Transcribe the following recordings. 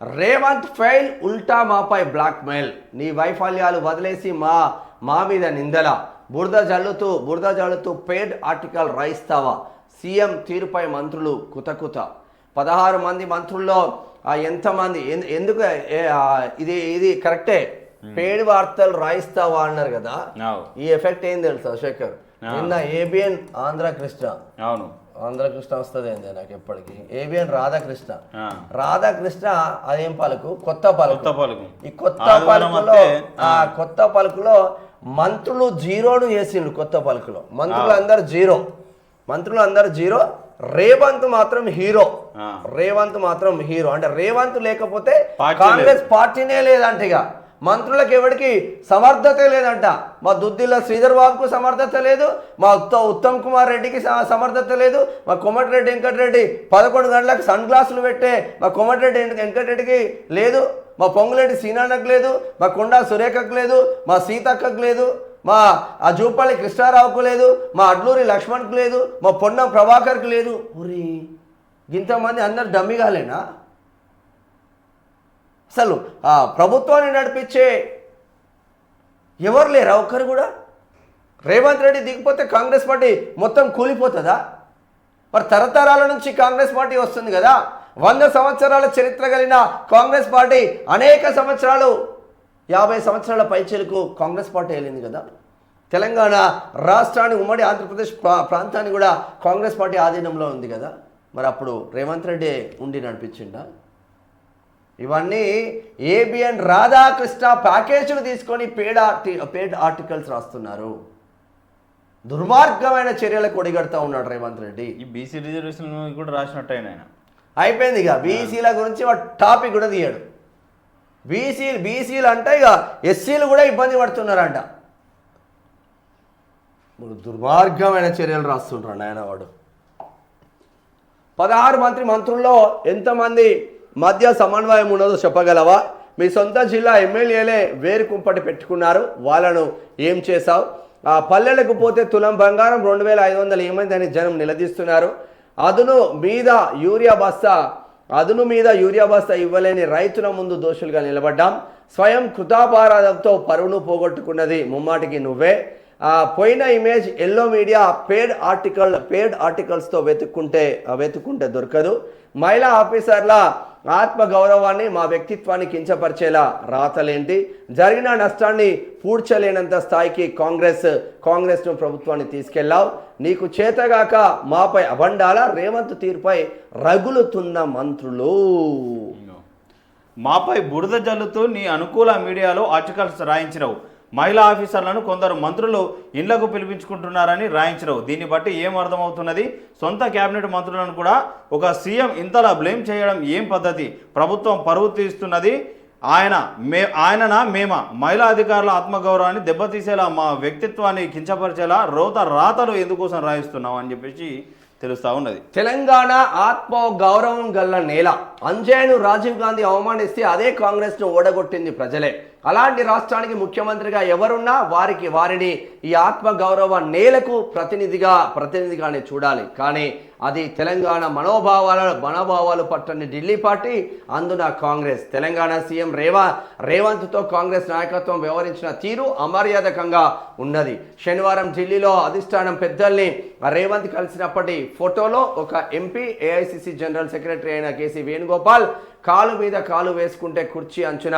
Revanth fail, ఉల్టా మాపై blackmail. నీ వైఫల్యాలు వదిలేసి మా మీద నిందల. బురద జల్లుతూ పెయిడ్ ఆర్టికల్ రాయిస్తావా? సీఎం తీరుపై మంత్రులు కుతకుత. 16 మంది మంత్రుల్లో ఎంతమంది ఎందుకు ఇది కరెక్టే. పేడ్ వార్తలు రాయిస్తావా అన్నారు కదా. ఈ ఎఫెక్ట్ ఏం తెలుసా శేఖర్? నిన్న ఏబిఎన్ ఆంధ్రకృష్ణ, అవును ఆంధ్రకృష్ణ వస్తుంది ఏంది నాకు ఎప్పటికీ, ఏబిఎన్ రాధాకృష్ణ అదేం పలుకు, కొత్త పలుకు. ఈ కొత్త పలుకులో మంత్రులు జీరోను చేసిండ్రు. కొత్త పలుకులో మంత్రులు అందరు జీరో, రేవంత్ మాత్రం హీరో. అంటే రేవంత్ లేకపోతే కాంగ్రెస్ పార్టీనే లేదంట. ఇక మంత్రులకు ఎవరికి సమర్థత లేదంట. మా దుద్దిల్ల శ్రీధర్ బాబుకు సమర్థత లేదు, మా ఉత్తమ్ కుమార్ రెడ్డికి సమర్థత లేదు, మా కోమటిరెడ్డి వెంకటరెడ్డి 11 గంటలకు సన్ గ్లాసులు పెట్టే మా కోమటిరెడ్డి వెంకటరెడ్డికి లేదు, మా పొంగులేటి సీనాన్నకు లేదు, మా కొండా సురేఖకు లేదు, మా సీతక్కకు లేదు, మా జూపల్లి కృష్ణారావుకు లేదు, మా అడ్లూరి లక్ష్మణ్కు లేదు, మా పొన్నం ప్రభాకర్కి లేదు. ఊరి ఇంతమంది అందరు డమ్మిగాలేనా? అసలు ఆ ప్రభుత్వాన్ని నడిపించే ఎవరు లేరా ఒక్కరు కూడా? రేవంత్ రెడ్డి దిగిపోతే కాంగ్రెస్ పార్టీ మొత్తం కూలిపోతుందా? మరి తరతరాల నుంచి కాంగ్రెస్ పార్టీ వస్తుంది కదా. 100 సంవత్సరాల చరిత్ర కలిగిన కాంగ్రెస్ పార్టీ అనేక సంవత్సరాలు, 50 సంవత్సరాల పైచేలకు కాంగ్రెస్ పార్టీ వెళ్ళింది కదా. తెలంగాణ రాష్ట్రాన్ని, ఉమ్మడి ఆంధ్రప్రదేశ్ ప్రాంతాన్ని కూడా కాంగ్రెస్ పార్టీ ఆధీనంలో ఉంది కదా. మరి అప్పుడు రేవంత్ రెడ్డి ఉండి నడిపించిండా? ఇవన్నీ ఏబిఎన్ రాధాకృష్ణ ప్యాకేజీలు తీసుకొని పేడ్ ఆర్టికల్స్ రాస్తున్నారు. దుర్మార్గమైన చర్యలకు ఒడిగడుతూ ఉన్నాడు రేవంత్ రెడ్డి. ఈ బీసీ రిజర్వేషన్ కూడా రాసినట్టు ఆయన అయిపోయింది. ఇక బీసీల గురించి టాపిక్ కూడా తీయడు. బీసీలు అంటే ఇక ఎస్సీలు కూడా ఇబ్బంది పడుతున్నారంట. దుర్మార్గమైన చర్యలు రాస్తుంటాడు ఆయన. వాడు 16 మంత్రుల్లో ఎంతమంది మధ్య సమన్వయం ఉన్నదో చెప్పగలవా? మీ సొంత జిల్లా ఎమ్మెల్యేలే వేరు కుంపటి పెట్టుకున్నారు, వాళ్ళను ఏం చేశావు? పల్లెలకు పోతే తులం బంగారం 2500 ఏమైందని జనం నిలదీస్తున్నారు. అదును మీద యూరియా బస్తా ఇవ్వలేని రైతుల ముందు దోషులుగా నిలబడ్డాం. స్వయం కృతాపారాధంతో పరువును పోగొట్టుకున్నది ముమ్మాటికి నువ్వే. పోయిన ఇమేజ్ ఎల్లో మీడియా పేడ్ ఆర్టికల్స్తో వెతుక్కుంటే దొరకదు. మహిళా ఆఫీసర్ల ఆత్మగౌరవాన్ని, మా వ్యక్తిత్వాన్ని కించపరిచేలా రాతలేంటి? జరిగిన నష్టాన్ని పూడ్చలేనంత స్థాయికి కాంగ్రెస్ను ప్రభుత్వాన్ని తీసుకెళ్లావు. నీకు చేతగాక మాపై అబండాల. రేవంత్ తీరుపై రగులుతున్న మంత్రులు. మాపై బురద జల్లుతూ నీ అనుకూల మీడియాలో ఆర్టికల్స్ రాయించినవు. మహిళా ఆఫీసర్లను కొందరు మంత్రులు ఇళ్లకు పిలిపించుకుంటున్నారని రాయించరు. దీన్ని బట్టి ఏం అర్థమవుతున్నది? సొంత కేబినెట్ మంత్రులను కూడా ఒక సీఎం ఇంతలా బ్లేమ్ చేయడం ఏం పద్ధతి? ప్రభుత్వం పరువు తీస్తున్నది ఆయననా మేమా? మహిళా అధికారుల ఆత్మగౌరవాన్ని దెబ్బతీసేలా, మా వ్యక్తిత్వాన్ని కించపరిచేలా రాతలు ఎందుకోసం రాయిస్తున్నావు అని చెప్పేసి తెలుస్తూ ఉన్నది. తెలంగాణ ఆత్మ గౌరవం గల్ల నేల. అంజయ్యను రాజీవ్ గాంధీ అవమానిస్తే అదే కాంగ్రెస్ను ఓడగొట్టింది ప్రజలే. అలాంటి రాష్ట్రానికి ముఖ్యమంత్రిగా ఎవరున్నా వారిని ఈ ఆత్మ గౌరవ నేలకు ప్రతినిధిగానే చూడాలి. కానీ అది తెలంగాణ మనోభావాలు పట్టని ఢిల్లీ పార్టీ, అందున కాంగ్రెస్. తెలంగాణ సీఎం రేవంత్తో కాంగ్రెస్ నాయకత్వం వ్యవహరించిన తీరు అమర్యాదకంగా ఉన్నది. శనివారం ఢిల్లీలో అధిష్టానం పెద్దల్ని రేవంత్ కలిసినప్పటి ఫోటోలో ఒక ఎంపీ, ఏఐసిసి జనరల్ సెక్రటరీ అయిన కేసీ వేణుగోపాల్ కాలు మీద కాలు వేసుకుంటే కుర్చీ అంచున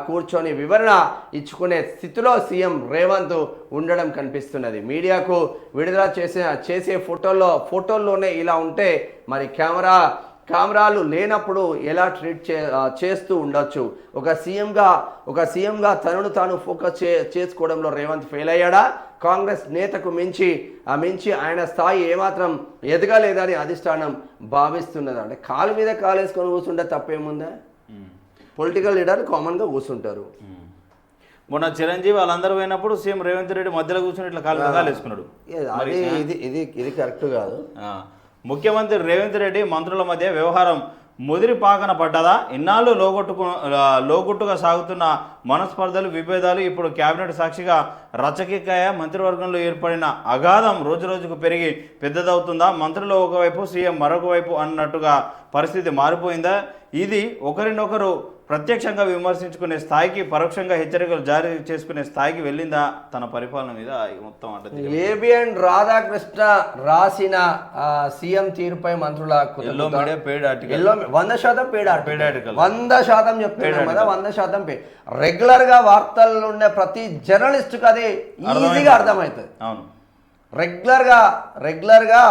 కూర్చొని వివరణ ఇచ్చుకునే స్థితిలో సీఎం రేవంత్ ఉండడం కనిపిస్తున్నది. మీడియాకు విడుదల చేసే ఫోటోల్లోనే ఇలా ఉంటే మరి కెమెరాలు లేనప్పుడు ఎలా ట్రీట్ చేస్తూ ఉండొచ్చు? ఒక సీఎంగా తనను తాను ఫోకస్ చేసుకోవడంలో రేవంత్ ఫెయిల్ అయ్యాడా? కాంగ్రెస్ నేతకు మించి ఆయన స్థాయి ఏమాత్రం ఎదగలేదని అధిష్టానం భావిస్తున్నది. అంటే కాలు మీద కాలు వేసుకొని కూర్చుంటే తప్పేముందా? పొలిటికల్ లీడర్ కామన్గా కూర్చుంటారు. మొన్న చిరంజీవి వాళ్ళందరూ పోయినప్పుడు సీఎం రేవంత్ రెడ్డి మధ్యలో కూర్చుని ఇట్లా కాలు వేసుకున్నాడు. ఇది కరెక్ట్ కాదు. ముఖ్యమంత్రి రేవంత్ రెడ్డి మంత్రుల మధ్య వ్యవహారం ముదిరి పాకన పడ్డదా? ఇన్నాళ్ళు లోగుట్టుగా సాగుతున్న మనస్పర్ధలు, విభేదాలు ఇప్పుడు కేబినెట్ సాక్షిగా రచ్చకెక్కాయ. మంత్రివర్గంలో ఏర్పడిన అగాధం రోజురోజుకు పెరిగి పెద్దదవుతుందా? మంత్రులు ఒకవైపు, సీఎం మరొక వైపు అన్నట్టుగా పరిస్థితి మారిపోయిందా? ఇది ఒకరినొకరు ప్రత్యక్షంగా విమర్శించుకునే స్థాయికి, పరోక్షంగా హెచ్చరికలు జారీ చేసుకునే స్థాయికి వెళ్ళిందా తన పరిపాలన మీద? మొత్తం అంటే ఏబిఎన్ రాధాకృష్ణ రాసిన సీఎం తీరుపై మంత్రుల yellow media paid article 100% paid article 100% చెప్తున్నాం కదా, 100% పెయిడ్. రెగ్యులర్ గా వార్తల్లో ఉండే ప్రతి జర్నలిస్ట్ కి అది ఈజీగా అర్థమవుతుంది. అవును, రెగ్యులర్ గా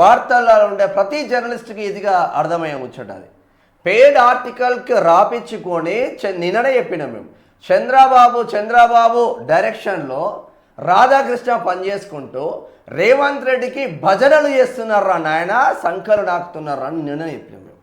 వార్తల్లో ఉండే ప్రతి జర్నలిస్ట్కి ఈజీగా అర్థమయ్యే ముచ్చట అది. పెయిడ్ ఆర్టికల్కి రాపించుకొని నిన్ననే చెప్పినాం మేము, చంద్రబాబు డైరెక్షన్లో రాధాకృష్ణ పనిచేసుకుంటూ రేవంత్ రెడ్డికి భజనలు చేస్తున్నారా నాయన, సంకలు నాకుతున్నారా అని నిన్న చెప్పినాం మేము.